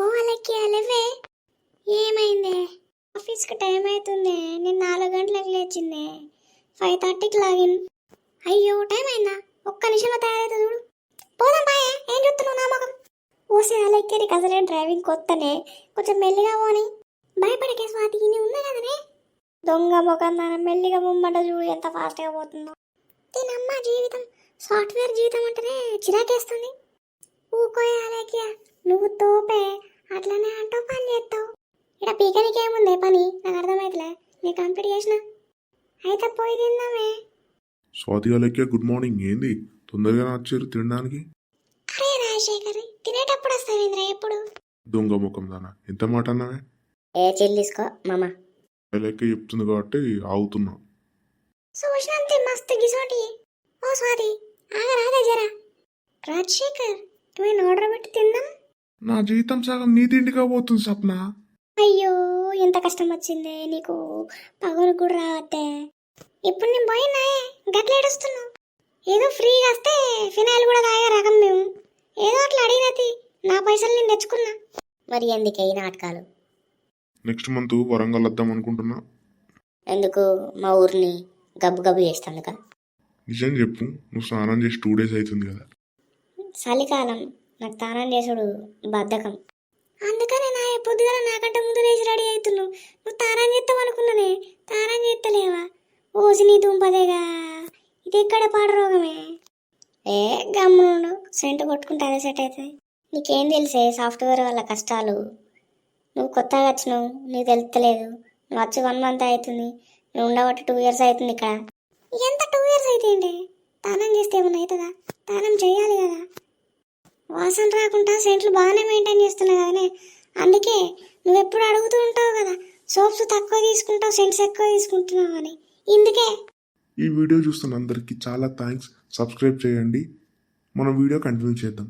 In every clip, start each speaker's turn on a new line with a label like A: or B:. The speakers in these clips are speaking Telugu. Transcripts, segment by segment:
A: ఓ అలకి అలవే, ఏమైందే? ఆఫీస్కి టైం అవుతుందే. నేను 4 గంటలకు లేచిందే. 5:30కి లాగిన్. అయ్యో టైం అయిందా? ఒక్క నిమిషంలో తయారైతే చూడు. పోదాం బాయే. ఏం చూస్తున్నావు నా ముఖం? ఓసే అలెక్కి, నీకు అసలే డ్రైవింగ్ కొత్తనే, కొంచెం మెల్లిగా పోని. భయపడకే స్వాతి, నీ ఉన్నా కదనే. దొంగ ముఖం దాన, మెల్లిగా ముమ్మంట చూడు ఎంత ఫాస్ట్గా పోతుందో. దీనమ్మ జీవితం, సాఫ్ట్వేర్ జీవితం అంటేనే చిరాకేస్తుంది. ఊకోయాలేకియా, నువ్వు తోపే, అట్లనే అంటావు పని చేస్తావు. ఇక్కడ పీకనికి ఏముందే పని? నాకు అర్థమైతలే. నేను కంప్లీట్ చేసిన అయితే పోయి తిందామే.
B: Swathi Alekhya, good morning. ఏంది తొందరగానే వచ్చారు తినడానికి?
A: అరే రాజశేఖర్, తినేటప్పుడు వస్తావేంద్రా ఎప్పుడు?
B: దొంగ ముఖం దానా, ఎంత మాట అన్నావే?
A: ఏ చెల్లిసుకో మామ.
B: అలెక్య చెప్తుంది కాబట్టి ఆగుతున్నా.
A: చూసినంతే మస్తు గిసోటి. ఓ స్వాతి, ఆగరాదే జరా. రాజశేఖర్, ఏమైనా ఆర్డర్ పెట్టి తిందాం.
B: నా జీవితం సగం నీ తిండిగా పోతుంది సప్న.
A: అయ్యో ఎంత కష్టం వచ్చిందే నీకు, పగలు కూడా రావద్దే. ఇప్పుడు నేను పోయినాయే, గట్ల ఏడుస్తున్నావు. ఏదో ఫ్రీగా వస్తే ఫినాయిల్ కూడా తాగే రకం మేము. ఏదో అట్లా అడిగినది, నా పైసలు నేను తెచ్చుకున్నా. మరి ఎందుకే ఈ నాటకాలు?
B: నెక్స్ట్ మంత్ వరంగల్ వద్దాం అనుకుంటున్నా.
A: ఎందుకు? మా ఊరిని గబ్బు గబ్బు చేస్తానుక.
B: నిజం చెప్పు, నువ్వు స్నానం చేసి 2 days అవుతుంది కదా.
A: చలికాలం, నాకు తానం చేసుడు బద్ధకం. అందుకనే నా పొద్దుగా నాకంటే ముందు లేచి రెడీ అవుతున్నావు. నువ్వు తానం చేస్తావు అనుకున్నానే, తానం చేస్తలేవా? ఓసి నీ దుంపదేగా, ఇది ఎక్కడ పాడ రోగమే. ఏ గమ్మునుండు, సెంటు కొట్టుకుంటే అదే సెట్ అవుతుంది. నీకేం తెలిసే సాఫ్ట్వేర్ వల్ల కష్టాలు? నువ్వు కొత్తగా వచ్చినావు, నీకు తెలుస్తలేదు. నువ్వు వచ్చి 1 month అవుతుంది, నువ్వు ఉండబట్టి 2 years అవుతుంది ఇక్కడ. ఎంత 2 years అయితే ఏంటి? తానం చేస్తే ఏమన్నా అవుతుందా? తానం చేయాలి కదా. వాసన రాకుండా సెంట్లు బాగానే మెయింటైన్ చేస్తున్నావు కదనే. అందుకే నువ్వు ఎప్పుడు అడుగుతూ ఉంటావు కదా, సోప్స్ తక్కువ తీసుకుంటావు, సెంట్స్ ఎక్కువ తీసుకుంటున్నావు అని. ఇందుకే
B: ఈ వీడియో చూస్తున్న అందరికీ చాలా థ్యాంక్స్. సబ్స్క్రైబ్ చేయండి. మనం వీడియో కంటిన్యూ చేద్దాం.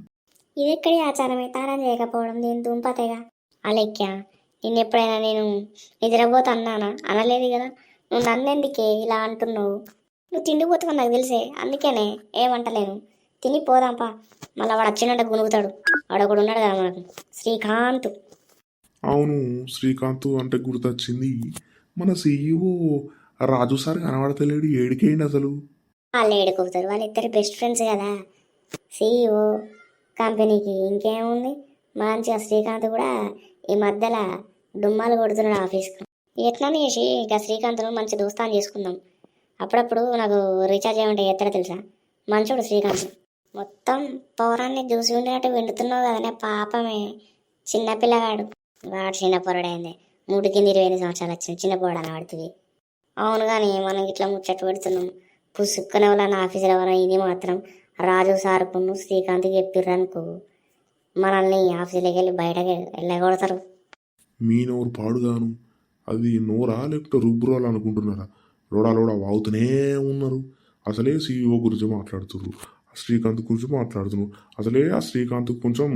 A: ఇది ఎక్కడి ఆచారమే తానం చేయకపోవడం, దీని దుంపతేగా. అలెక్యా, నిన్ను ఎప్పుడైనా నేను నిద్రపోతా అన్నానా? అనలేదు కదా. నువ్వు నన్నెందుకే ఇలా అంటున్నావు? నువ్వు తిండిపోతావు నాకు తెలిసే, అందుకేనే ఏమంటలేను. తిని పోదాంపా. మళ్ళీ వాడు వచ్చినట్టు గునుగుతాడు. వాడు ఒకడు ఉన్నాడు కదా మనకు, శ్రీకాంత్.
B: అవును, శ్రీకాంత్ అంటే గుర్తొచ్చింది. మన సీఈఓ రాజు సార్ కనబడతలేడు, ఏడికేయండి అసలు?
A: వాళ్ళు ఏడుకోతారు, వాళ్ళిద్దరు బెస్ట్ ఫ్రెండ్స్ కదా. సిఇఓ కంపెనీకి ఇంకేముంది, మంచిగా శ్రీకాంత్ కూడా ఈ మధ్యలో డుమ్మాలు కొడుతున్నాడు ఆఫీస్కి. ఎట్లా చేసి ఇక శ్రీకాంత్ను మంచి దోస్తాన్ని చేసుకుందాం. అప్పుడప్పుడు నాకు రీఛార్జ్ చేయమంటే ఎత్తడ తెలుసా, మంచోడు శ్రీకాంత్. మొత్తం పౌరాన్ని చూసి ఉండేటట్టు వింటున్నావు కదనే పాపమే. చిన్నపిల్లగాడు వాడు, చిన్న పొరడైంది. 3 కింద 28 సంవత్సరాలు వచ్చింది, చిన్న పొరడు అని పడుతుంది. అవును కానీ మనం ఇట్లా ముచ్చట్టు పెడుతున్నాం. పుసుక్కునే వాళ్ళ నా ఆఫీసులో ఎవరో ఇది మాత్రం రాజు సార్కును శ్రీకాంత్కి చెప్పిర్రు అనుకో, మనల్ని ఆఫీసులోకి వెళ్ళి బయటకి వెళ్ళగొడతారు.
B: మీ నోరు పాడుగాను, అది నోరా లేకపోతే రుబ్బురాలు అనుకుంటున్నారా? లోడా లోడా వాగుతూనే ఉన్నారు. అసలే సీఈఓ గురించి మాట్లాడుతున్నారు, శ్రీకాంత్ గురించి మాట్లాడుతున్నారు. అసలే ఆ శ్రీకాంత్ కొంచెం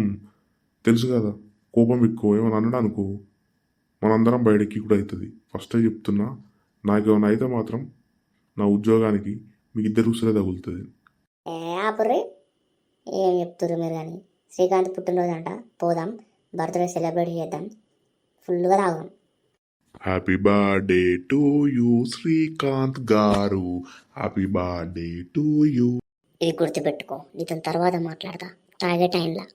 B: తెలుసు కదా, కోపం ఎక్కువ. ఏమని అన్నాడు అనుకో, మనందరం బయటకి కూడా అవుతుంది. ఫస్టే చెప్తున్నా, నాకేమైనా అయితే మాత్రం నా ఉద్యోగానికి మీ ఇద్దరు ఉసురే తగులుతుంది.
A: ఆపుర్రి, ఏం చెప్తుర్రు మీరు కానీ. శ్రీకాంత్ పుట్టినరోజు అంట, పోదాం, బర్త్డే సెలబ్రేట్ చేద్దాం, ఫుల్గా తాగుదాం.
B: Happy birthday to you Srikanth గారు, హ్యాపీ బర్త్డే టు యూ.
A: ఇది గుర్తుపెట్టుకో, నీతో తర్వాత మాట్లాడతా తాగే టైంలో.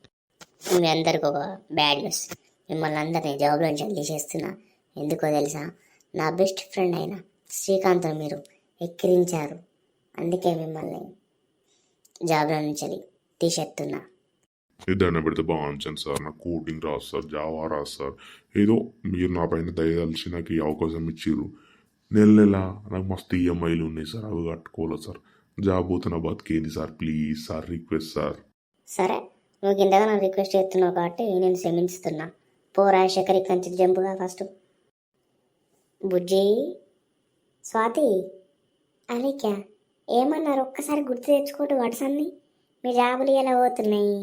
A: మీ అందరికి ఒక బ్యాడ్ న్యూస్, మిమ్మల్ని అందరినీ జాబ్లో నుంచి తీసేస్తున్నా. ఎందుకో తెలుసా? నా బెస్ట్ ఫ్రెండ్ అయిన శ్రీకాంత్ను మీరు ఎక్కిరించారు, అందుకే మిమ్మల్ని జాబ్లో నుంచి తీసేస్తున్నా.
B: ఏదైనా పెడితే బాగుంచాను సార్, నాకు కోడింగ్ రాదు సార్, జావా రాదు సార్. ఏదో మీరు నా పైన దయదలిచి నాకు ఈ అవకాశం ఇచ్చిర్రు. నెల నెల నాకు మస్తు ఈఎంఐలు ఉన్నాయి సార్, అవి కట్టుకోవాలి సార్. జాబ్ పోతున్న బతికేంది sir, please sir, request sir.
A: సరే, నువ్వు కిందగా నన్ను రిక్వెస్ట్ చేస్తున్నావు కాబట్టి నేను క్షమిస్తున్నా. పో రాజశేఖర్, ఇక్కడి నుంచి జంపుగా ఫస్ట్. బుజ్జి, స్వాతి, అలీక్యా ఏమన్నారు ఒక్కసారి గుర్తు తెచ్చుకోటు వాట్సన్ని. మీ జాబులు ఎలా పోతున్నాయి?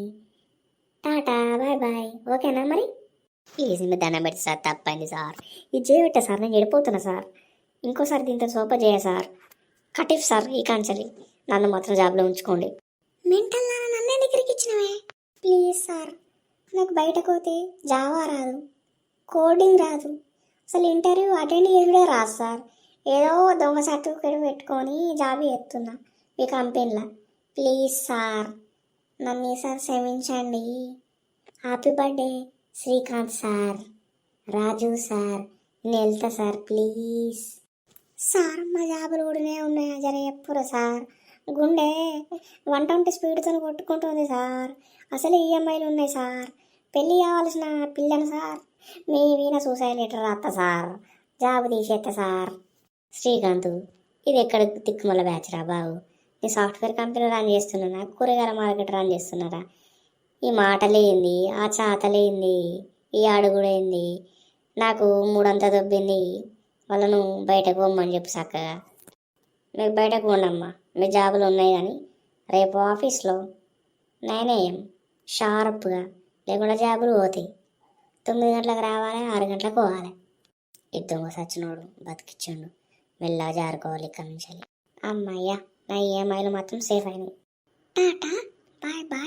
A: టాటా బాయ్ బాయ్, ఓకేనా మరి? ప్లీజ్ మీ దండం పెట్టి సార్, తప్పైంది సార్, ఇది చేయబెట్టా సార్, నేను వెళ్ళిపోతున్నా సార్. ఇంకోసారి దీంతో సోప చేయ సార్, కటిఫ్ సార్, ఈ కాంచలి నన్ను మాత్రం జాబ్లో ఉంచుకోండి. మెంటల్ నన్నే దగ్గరికి ఇచ్చినవే, ప్లీజ్ సార్, నాకు బయటకు పోతే జావా రాదు, కోడింగ్ రాదు, అసలు ఇంటర్వ్యూ అటెండ్ చేసుడే రాదు సార్. ఏదో దొంగ సర్టిఫికేట్ పెట్టుకొని జాబ్ చేస్తున్నా మీ కంపెనీలో. ప్లీజ్ సార్, నన్ను ఈసారి క్షమించండి. హ్యాపీ బర్త్డే శ్రీకాంత్ సార్, రాజు సార్, నేను వెళ్తా సార్ ప్లీజ్. సార్ మా జాబులు కూడా ఉన్నాయా జర చెప్పురా సార్. గుండె 120 స్పీడ్తో కొట్టుకుంటుంది సార్. అసలు ఈఎంఐలు ఉన్నాయి సార్. పెళ్ళి కావాల్సిన పిల్లను సార్. మీ వీణ సూసైడ్ లెటర్ రాస్తా సార్, జాబ్ తీసేస్తా సార్. శ్రీకాంత్, ఇది ఎక్కడ తిక్కుమల బ్యాచ్ రా బాబు. నేను సాఫ్ట్వేర్ కంపెనీ రన్ చేస్తున్నారా, కూరగాయల మార్కెట్ రన్ చేస్తున్నారా? ఈ మాటలేంది, ఆ చాతలేంది, ఈ అడుగుడేంది? నాకు 3 దొబ్బింది. వాళ్ళను బయటకు పోమ్మని చెప్పు చక్కగా. మీరు బయటకు పోండమ్మా, మీ జాబులు ఉన్నాయి కానీ రేపు ఆఫీస్లో 9 AM షార్ప్గా, లేకుండా జాబులు పోతాయి. 9 గంటలకు రావాలి, 6 గంటలకు పోవాలి. ఇద్దరు సచ్చినోడు బతికిచ్చిండు. మెల్లగా జారుకోవాలి ఇక్కడ నుంచి. అమ్మయ్యా, నా ఈఎంఐలు మాత్రం సేఫ్ అయినాయి. Tata bye bye.